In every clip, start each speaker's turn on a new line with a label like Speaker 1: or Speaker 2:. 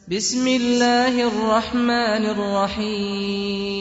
Speaker 1: بسم اللہ الرحمن الرحیم۔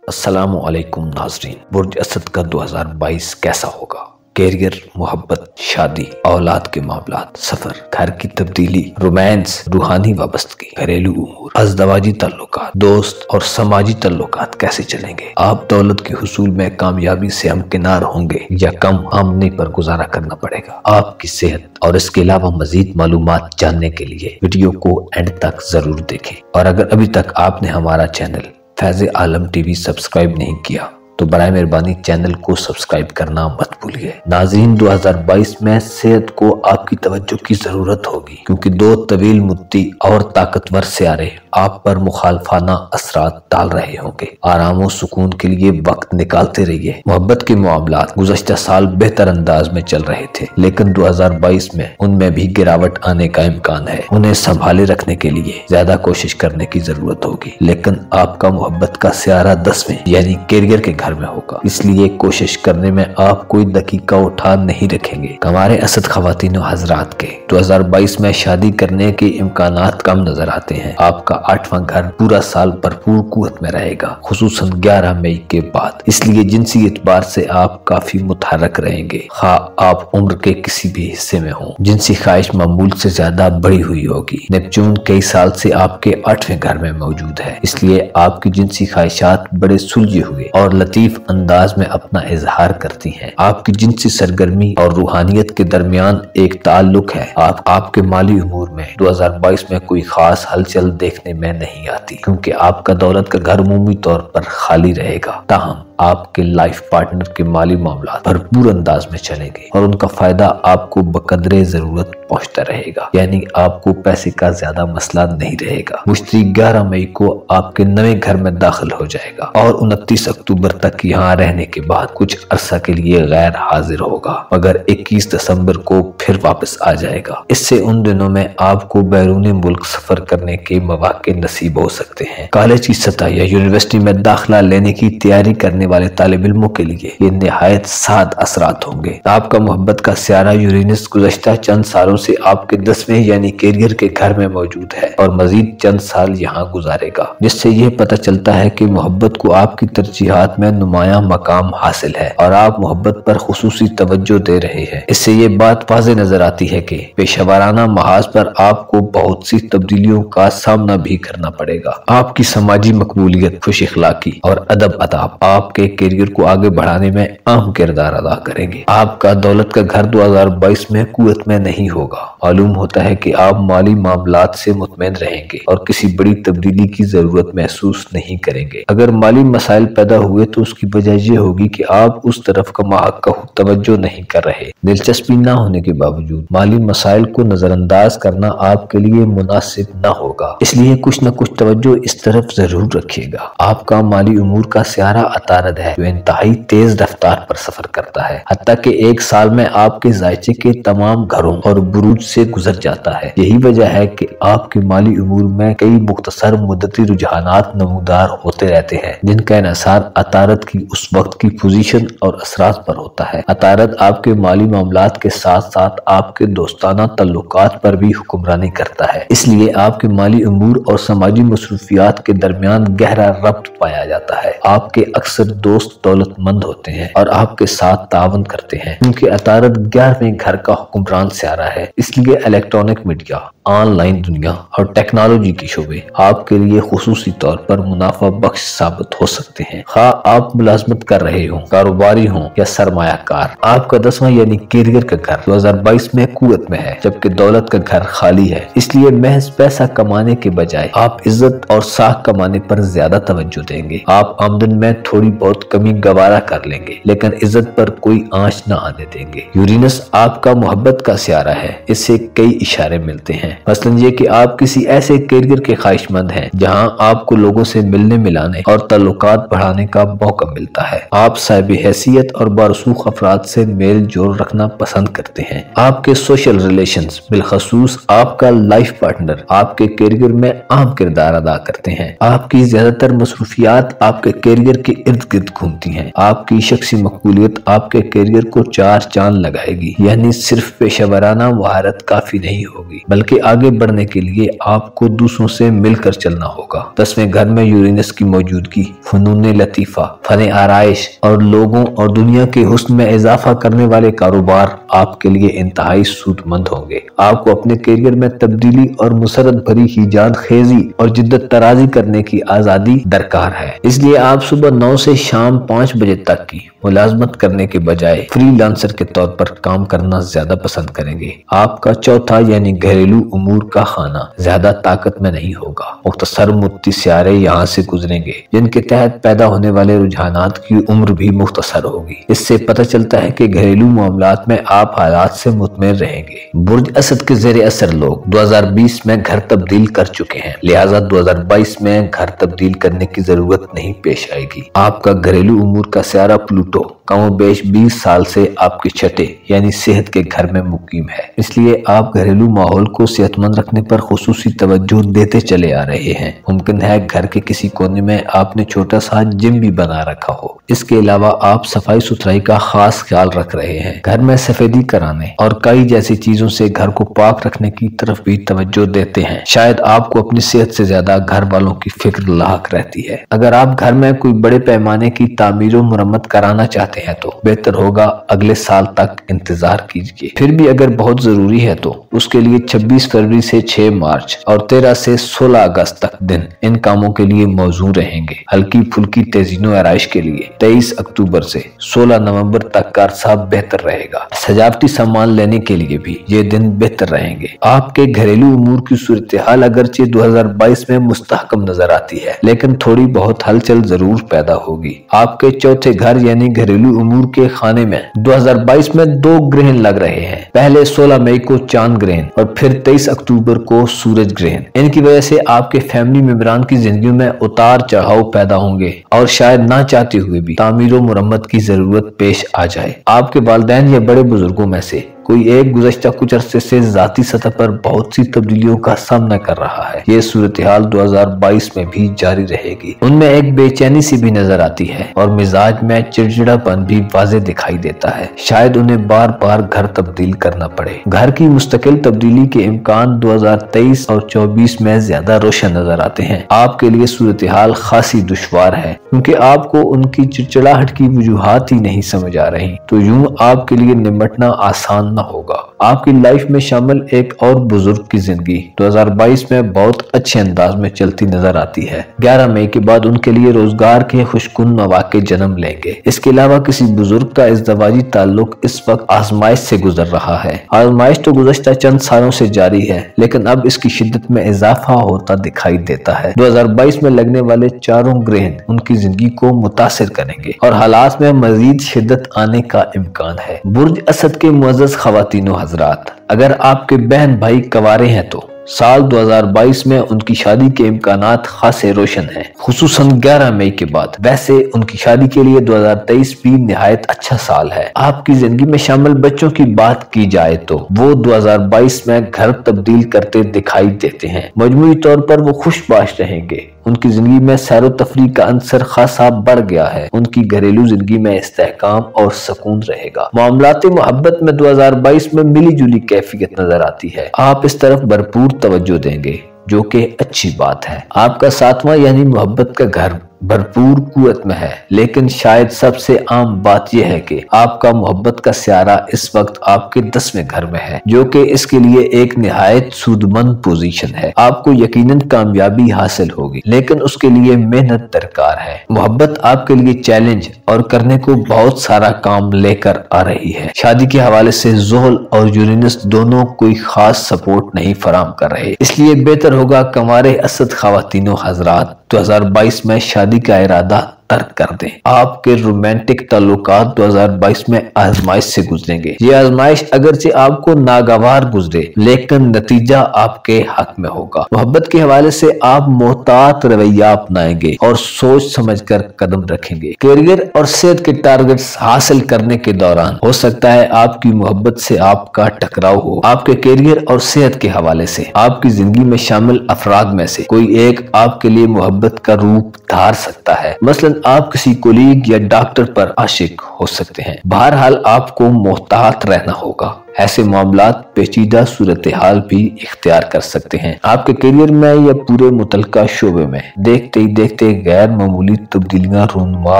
Speaker 2: السلام علیکم ناظرین، برج اسد کا 2022 کیسا ہوگا؟ کیریئر، محبت، شادی، اولاد کے معاملات، سفر، گھر کی تبدیلی، رومانس، روحانی وابستگی، گھریلو امور، ازدواجی تعلقات، دوست اور سماجی تعلقات کیسے چلیں گے؟ آپ دولت کے حصول میں کامیابی سے ہمکنار ہوں گے یا کم آمدنی پر گزارا کرنا پڑے گا؟ آپ کی صحت اور اس کے علاوہ مزید معلومات جاننے کے لیے ویڈیو کو اینڈ تک ضرور دیکھیں، اور اگر ابھی تک آپ نے ہمارا چینل فیض عالم ٹی وی سبسکرائب نہیں کیا تو برائے مہربانی چینل کو سبسکرائب کرنا مت بھولیے۔ ناظرین، 2022 میں صحت کو آپ کی توجہ کی ضرورت ہوگی، کیونکہ دو طویل مدتی اور طاقتور سیارے آپ پر مخالفانہ اثرات ڈال رہے ہوں گے۔ آرام و سکون کے لیے وقت نکالتے رہیے۔ محبت کے معاملات گزشتہ سال بہتر انداز میں چل رہے تھے، لیکن 2022 میں ان میں بھی گراوٹ آنے کا امکان ہے۔ انہیں سنبھالے رکھنے کے لیے زیادہ کوشش کرنے کی ضرورت ہوگی، لیکن آپ کا محبت کا سیارہ 10ویں یعنی کیریئر کے گھر میں ہوگا، اس لیے کوشش کرنے میں آپ کوئی دقیقہ اٹھا نہیں رکھیں گے۔ ہمارے اسد خواتین و حضرات کے 2022 میں شادی کرنے کے امکانات کم نظر آتے ہیں۔ آپ کا 8واں گھر پورا سال بھرپور قوت میں رہے گا، خصوصاً 11 مئی کے بعد، اس لیے جنسی اعتبار سے آپ کافی متحرک رہیں گے، خواہ آپ عمر کے کسی بھی حصے میں ہوں۔ جنسی خواہش معمول سے زیادہ بڑی ہوئی ہوگی۔ نیپچون کئی سال سے آپ کے 8ویں گھر میں موجود ہے، اس لیے آپ کی جنسی خواہشات بڑے سلجھے ہوئے اور لطیف انداز میں اپنا اظہار کرتی ہیں۔ آپ کی جنسی سرگرمی اور روحانیت کے درمیان ایک تعلق ہے۔ آپ کے مالی امور میں 2022 میں کوئی خاص ہلچل دیکھنے میں نہیں آتی، کیونکہ آپ کا دولت کا گھر عمومی طور پر خالی رہے گا۔ تاہم آپ کے لائف پارٹنر کے مالی معاملات بھرپور انداز میں چلیں گے اور ان کا فائدہ آپ کو بقدر ضرورت پہنچتا رہے گا، یعنی آپ کو پیسے کا زیادہ مسئلہ نہیں رہے گا۔ مشتری 11 مئی کو آپ کے نئے گھر میں داخل ہو جائے گا اور 29 اکتوبر تک یہاں رہنے کے بعد کچھ عرصہ کے لیے غیر حاضر ہوگا، مگر 21 دسمبر کو پھر واپس آ جائے گا۔ اس سے ان دنوں میں آپ کو بیرون ملک سفر کرنے کے مواقع نصیب ہو سکتے ہیں۔ کالج کی سطح یا یونیورسٹی میں داخلہ لینے کی تیاری کرنے والے طالب علموں کے لیے یہ نہایت سعد اثرات ہوں گے۔ آپ کا محبت کا سیارہ یورینس گزشتہ چند سالوں سے آپ کے 10ویں یعنی کیریئر کے گھر میں موجود ہے اور مزید چند سال یہاں گزارے گا، جس سے یہ پتہ چلتا ہے کہ محبت کو آپ کی ترجیحات میں نمایاں مقام حاصل ہے اور آپ محبت پر خصوصی توجہ دے رہے ہیں۔ اس سے یہ بات واضح نظر آتی ہے کہ پیشہ ورانہ محاذ پر آپ کو بہت سی تبدیلیوں کا سامنا بھی کرنا پڑے گا۔ آپ کی سماجی مقبولیت، خوش اخلاقی اور ادب آداب آپ کے کیریئر کو آگے بڑھانے میں اہم کردار ادا کریں گے۔ آپ کا دولت کا گھر 2022 میں قوت میں نہیں ہوگا۔ معلوم ہوتا ہے کہ آپ مالی معاملات سے مطمئن رہیں گے اور کسی بڑی تبدیلی کی ضرورت محسوس نہیں کریں گے۔ اگر مالی مسائل پیدا ہوئے تو اس کی وجہ یہ ہوگی کہ آپ اس طرف کا محقق توجہ نہیں کر رہے۔ دلچسپی نہ ہونے کے باوجود مالی مسائل کو نظر انداز کرنا آپ کے لیے مناسب نہ ہوگا، اس لیے کچھ نہ کچھ توجہ اس طرف ضرور رکھیے گا۔ آپ کا مالی امور کا سیارہ عطارد ہے، جو انتہائی تیز رفتار پر سفر کرتا ہے، حتیٰ کہ ایک سال میں آپ کے ذائچے کے تمام گھروں اور بروج سے گزر جاتا ہے۔ یہی وجہ ہے کہ آپ کے مالی امور میں کئی مختصر مدتی رجحانات نمودار ہوتے رہتے ہیں، جن کا انحصار عطارد کی اس وقت کی پوزیشن اور اثرات پر ہوتا ہے۔ عطارد آپ کے مالی معاملات کے ساتھ ساتھ آپ کے دوستانہ تعلقات پر بھی حکمرانی کرتا ہے، اس لیے آپ کے مالی امور اور سماجی مصروفیات کے درمیان گہرا ربط پایا جاتا ہے۔ آپ کے اکثر دوست دولت مند ہوتے ہیں اور آپ کے ساتھ تعاون کرتے ہیں، کیونکہ عطارد 11ویں گھر کا حکمران سیارہ ہے، اس لیے الیکٹرانک میڈیا، آن لائن دنیا اور ٹیکنالوجی کے شعبے آپ کے لیے خصوصی طور پر منافع بخش ثابت ہو سکتے ہیں، خواہ آپ ملازمت کر رہے ہوں، کاروباری ہوں یا سرمایہ کار۔ آپ کا 10واں یعنی کیریئر کا گھر 2022 میں قوت میں ہے، جبکہ دولت کا گھر خالی ہے، اس لیے محض پیسہ کمانے کے بجائے آپ عزت اور ساکھ کمانے پر زیادہ توجہ دیں گے۔ آپ آمدن میں تھوڑی بہت کمی گوارا کر لیں گے، لیکن عزت پر کوئی آنچ نہ آنے دیں گے۔ یورینس آپ کا محبت کا سیارہ ہے، اس سے کئی اشارے ملتے ہیں ہیں، مثلاً یہ کہ آپ کسی ایسے کیریئر کے خواہشمند ہیں جہاں آپ کو لوگوں سے ملنے ملانے اور تعلقات بڑھانے کا موقع ملتا ہے۔ آپ صاحب حیثیت اور بارسوخ افراد سے میل جول رکھنا پسند کرتے ہیں۔ آپ کے سوشل ریلیشنز، بالخصوص آپ کا لائف پارٹنر، آپ کے کیریئر میں اہم کردار ادا کرتے ہیں۔ آپ کی زیادہ تر مصروفیات آپ کے کیریئر کے ارد گرد گھومتی ہیں۔ آپ کی شخصی مقبولیت آپ کے کیریئر کو چار چاند لگائے گی، یعنی صرف پیشہ ورانہ مہارت کافی نہیں ہوگی، بلکہ آگے بڑھنے کے لیے آپ کو دوسروں سے مل کر چلنا ہوگا۔ 10ویں گھر میں یورینس کی موجودگی فنون لطیفہ، فن آرائش اور لوگوں اور دنیا کے حسن میں اضافہ کرنے والے کاروبار آپ کے لیے انتہائی سود مند ہوں گے۔ آپ کو اپنے کیریئر میں تبدیلی اور مسرت بھری ایجاد خیزی اور جدت طرازی کرنے کی آزادی درکار ہے، اس لیے آپ صبح 9 سے شام 5 بجے تک کی ملازمت کرنے کے بجائے فری لانسر کے طور پر کام کرنا زیادہ پسند کریں گے۔ آپ کا چوتھا یعنی گھریلو امور کا خانہ زیادہ طاقت میں نہیں ہوگا۔ مختصر مدتی سیارے یہاں سے گزریں گے جن کے تحت پیدا ہونے والے رجحانات کی عمر بھی مختصر ہوگی۔ اس سے پتہ چلتا ہے کہ گھریلو معاملات میں آپ حالات سے مطمئن رہیں گے۔ برج اسد کے زیر اثر لوگ 2020 میں گھر تبدیل کر چکے ہیں، لہٰذا 2022 میں گھر تبدیل کرنے کی ضرورت نہیں پیش آئے گی۔ آپ کا گھریلو امور کا سیارہ پلوٹو کم و بیش 20 سال سے آپ کے چھٹے یعنی صحت کے گھر میں مقیم ہے، اس لیے آپ گھریلو ماحول کو صحت مند رکھنے پر خصوصی توجہ دیتے چلے آ رہے ہیں۔ ممکن ہے گھر کے کسی کونے میں آپ نے چھوٹا سا جم بھی بنا رکھا ہو۔ اس کے علاوہ آپ صفائی ستھرائی کا خاص خیال رکھ رہے ہیں۔ گھر میں سفیدی کرانے اور کئی جیسی چیزوں سے گھر کو پاک رکھنے کی طرف بھی توجہ دیتے ہیں۔ شاید آپ کو اپنی صحت سے زیادہ گھر والوں کی فکر لاحق رہتی ہے۔ اگر آپ گھر میں کوئی بڑے پیمانے کی تعمیر و مرمت کرانا چاہتے ہیں تو بہتر ہوگا اگلے سال تک انتظار کیجیے۔ پھر بھی اگر بہت ضروری ہے تو اس کے لیے 26 فروری سے 6 مارچ اور 13 سے 16 اگست تک دن ان کاموں کے لیے موزوں رہیں گے۔ ہلکی پھلکی تزئین و آرائش کے لیے 23 اکتوبر سے 16 نومبر تک کا عرصہ بہتر رہے گا۔ سجاوٹی سامان لینے کے لیے بھی یہ دن بہتر رہیں گے۔ آپ کے گھریلو امور کی صورتحال اگرچہ 2022 میں مستحکم نظر آتی ہے، لیکن تھوڑی بہت ہلچل ضرور پیدا ہوگی۔ آپ کے چوتھے گھر یعنی گھریلو امور کے خانے میں 2022 میں 2 گرہن لگ رہے ہیں۔ پہلے 16 مئی کو چاند گرہن اور پھر 23 اکتوبر کو سورج گرہن۔ ان کی وجہ سے آپ کے فیملی ممبران کی زندگیوں میں اتار چڑھاؤ پیدا ہوں گے اور شاید نہ چاہتے ہوئے بھی تعمیر و مرمت کی ضرورت پیش آ جائے۔ آپ کے والدین یا بڑے بزرگوں میں سے کوئی ایک گزشتہ کچھ عرصے سے ذاتی سطح پر بہت سی تبدیلیوں کا سامنا کر رہا ہے۔ یہ صورتحال 2022 میں بھی جاری رہے گی۔ ان میں ایک بے چینی سی بھی نظر آتی ہے اور مزاج میں چڑچڑا پن بھی واضح دکھائی دیتا ہے۔ شاید انہیں بار بار گھر تبدیل کرنا پڑے۔ گھر کی مستقل تبدیلی کے امکان 2023 اور 2024 میں زیادہ روشن نظر آتے ہیں۔ آپ کے لیے صورتحال خاصی دشوار ہے کیونکہ آپ کو ان کی چڑچڑاہٹ کی وجوہات ہی نہیں سمجھ آ رہی، تو یوں آپ کے لیے نمٹنا آسان نہ ہوگا۔ آپ کی لائف میں شامل ایک اور بزرگ کی زندگی 2022 میں بہت اچھے انداز میں چلتی نظر آتی ہے۔ 11 مئی کے بعد ان کے لیے روزگار کے خوشکن مواقع جنم لیں گے۔ اس کے علاوہ کسی بزرگ کا ازدواجی تعلق اس وقت آزمائش سے گزر رہا ہے۔ آزمائش تو گزشتہ چند سالوں سے جاری ہے، لیکن اب اس کی شدت میں اضافہ ہوتا دکھائی دیتا ہے۔ 2022 میں لگنے والے چاروں گرہن ان کی زندگی کو متاثر کریں گے اور حالات میں مزید شدت آنے کا امکان ہے۔ برج اسد کے معزز خواتین و حضرات، اگر آپ کے بہن بھائی کنوارے ہیں تو سال 2022 میں ان کی شادی کے امکانات خاصے روشن ہیں، خصوصاً 11 مئی کے بعد۔ ویسے ان کی شادی کے لیے 2023 بھی نہایت اچھا سال ہے۔ آپ کی زندگی میں شامل بچوں کی بات کی جائے تو وہ 2022 میں گھر تبدیل کرتے دکھائی دیتے ہیں۔ مجموعی طور پر وہ خوش باش رہیں گے۔ ان کی زندگی میں سیر و تفریح کا عنصر خاصا بڑھ گیا ہے۔ ان کی گھریلو زندگی میں استحکام اور سکون رہے گا۔ معاملات محبت میں 2022 میں ملی جلی کیفیت نظر آتی ہے۔ آپ اس طرف بھرپور توجہ دیں گے، جو کہ اچھی بات ہے۔ آپ کا 7واں یعنی محبت کا گھر بھرپور قوت میں ہے، لیکن شاید سب سے عام بات یہ ہے کہ آپ کا محبت کا سیارہ اس وقت آپ کے 10ویں گھر میں ہے، جو کہ اس کے لیے ایک نہایت سودمند پوزیشن ہے۔ آپ کو یقیناً کامیابی حاصل ہوگی، لیکن اس کے لیے محنت درکار ہے۔ محبت آپ کے لیے چیلنج اور کرنے کو بہت سارا کام لے کر آ رہی ہے۔ شادی کے حوالے سے زحل اور یورینس دونوں کوئی خاص سپورٹ نہیں فراہم کر رہے، اس لیے بہتر ہوگا کنوارے اسد خواتین و حضرات 2022 میں شادی کا ارادہ ترک کر دیں۔ آپ کے رومانٹک تعلقات 2022 میں آزمائش سے گزریں گے۔ یہ آزمائش اگرچہ آپ کو ناگوار گزرے لیکن نتیجہ آپ کے حق میں ہوگا۔ محبت کے حوالے سے آپ محتاط رویہ اپنائیں گے اور سوچ سمجھ کر قدم رکھیں گے۔ کیریئر اور صحت کے ٹارگٹس حاصل کرنے کے دوران ہو سکتا ہے آپ کی محبت سے آپ کا ٹکراؤ ہو۔ آپ کے کیریئر اور صحت کے حوالے سے آپ کی زندگی میں شامل افراد میں سے کوئی ایک آپ کے لیے محبت کا روپ دھار سکتا ہے۔ مثلا آپ کسی کولیگ یا ڈاکٹر پر عاشق ہو سکتے ہیں۔ بہرحال آپ کو محتاط رہنا ہوگا۔ ایسے معاملات پیچیدہ صورتحال بھی اختیار کر سکتے ہیں۔ آپ کے کیریئر میں یا پورے متعلقہ شعبے میں دیکھتے ہی دیکھتے غیر معمولی تبدیلیاں رونما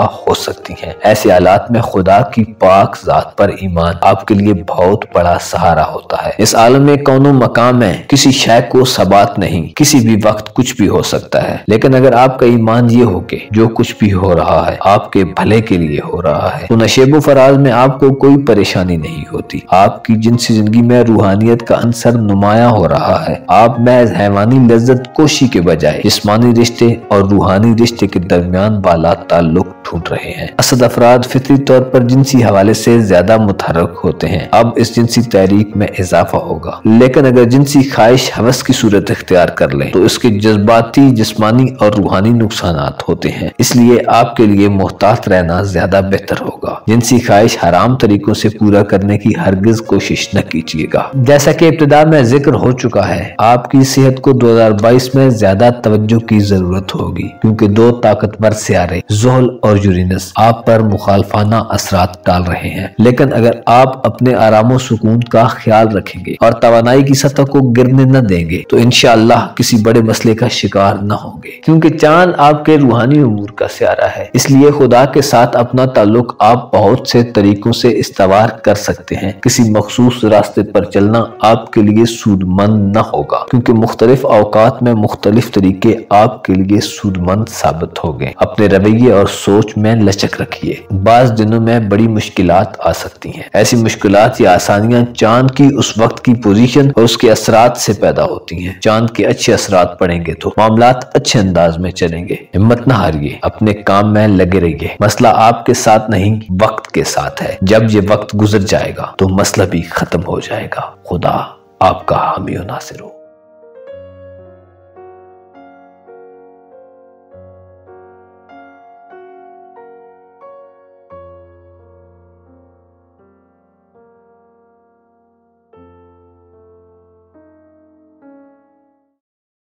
Speaker 2: ہو سکتی ہیں۔ ایسے حالات میں خدا کی پاک ذات پر ایمان آپ کے لیے بہت بڑا سہارا ہوتا ہے۔ اس عالم میں کون و مقام میں کسی شے کو ثبات نہیں، کسی بھی وقت کچھ بھی ہو سکتا ہے، لیکن اگر آپ کا ایمان یہ ہو کہ جو کچھ بھی ہو رہا ہے آپ کے بھلے کے لیے ہو رہا ہے تو نشیب و فراز میں آپ کو کوئی پریشانی نہیں ہوتی۔ آپ کی جنسی زندگی میں روحانیت کا عنصر نمایاں ہو رہا ہے۔ آپ محض حیوانی لذت کوشی کے بجائے جسمانی رشتے اور روحانی رشتے کے درمیان بالا تعلق ڈھونڈ رہے ہیں۔ اسد افراد فطری طور پر جنسی حوالے سے زیادہ متحرک ہوتے ہیں۔ اب اس جنسی تحریک میں اضافہ ہوگا، لیکن اگر جنسی خواہش ہوس کی صورت اختیار کر لیں تو اس کے جذباتی، جسمانی اور روحانی نقصانات ہوتے ہیں۔ اس لیے آپ کے لیے محتاط رہنا زیادہ بہتر ہوگا۔ جنسی خواہش حرام طریقوں سے پورا کرنے کی ہرگز کوشش نہ کیجیے گا۔ جیسا کہ ابتدا میں ذکر ہو چکا ہے، آپ کی صحت کو 2022 میں زیادہ توجہ کی ضرورت ہوگی، کیونکہ دو طاقتور سیارے زحل اور یورینس آپ پر مخالفانہ اثرات ڈال رہے ہیں۔ لیکن اگر آپ اپنے آرام و سکون کا خیال رکھیں گے اور توانائی کی سطح کو گرنے نہ دیں گے تو انشاءاللہ کسی بڑے مسئلے کا شکار نہ ہوں گے، کیونکہ چاند آپ کے روحانی امور کا سیارہ ہے۔ اس لیے خدا کے ساتھ اپنا تعلق آپ بہت سے طریقوں سے استوار کر سکتے ہیں۔ کسی مخصوص راستے پر چلنا آپ کے لیے سود مند نہ ہوگا، کیونکہ مختلف اوقات میں مختلف طریقے آپ کے لیے سود مند ثابت ہو گئے۔ اپنے رویے اور سوچ میں لچک رکھیے۔ بعض دنوں میں بڑی مشکلات آ سکتی ہیں۔ ایسی مشکلات یا آسانیاں چاند کی اس وقت کی پوزیشن اور اس کے اثرات سے پیدا ہوتی ہیں۔ چاند کے اچھے اثرات پڑیں گے تو معاملات اچھے انداز میں چلیں گے۔ ہمت نہ ہاریے، اپنے کام میں لگے رہیے۔ مسئلہ آپ کے ساتھ نہیں، وقت کے ساتھ ہے۔ جب یہ وقت گزر جائے گا تو مسئلہ بھی ختم ہو جائے گا۔ خدا آپ کا حامی و ناصر ہو۔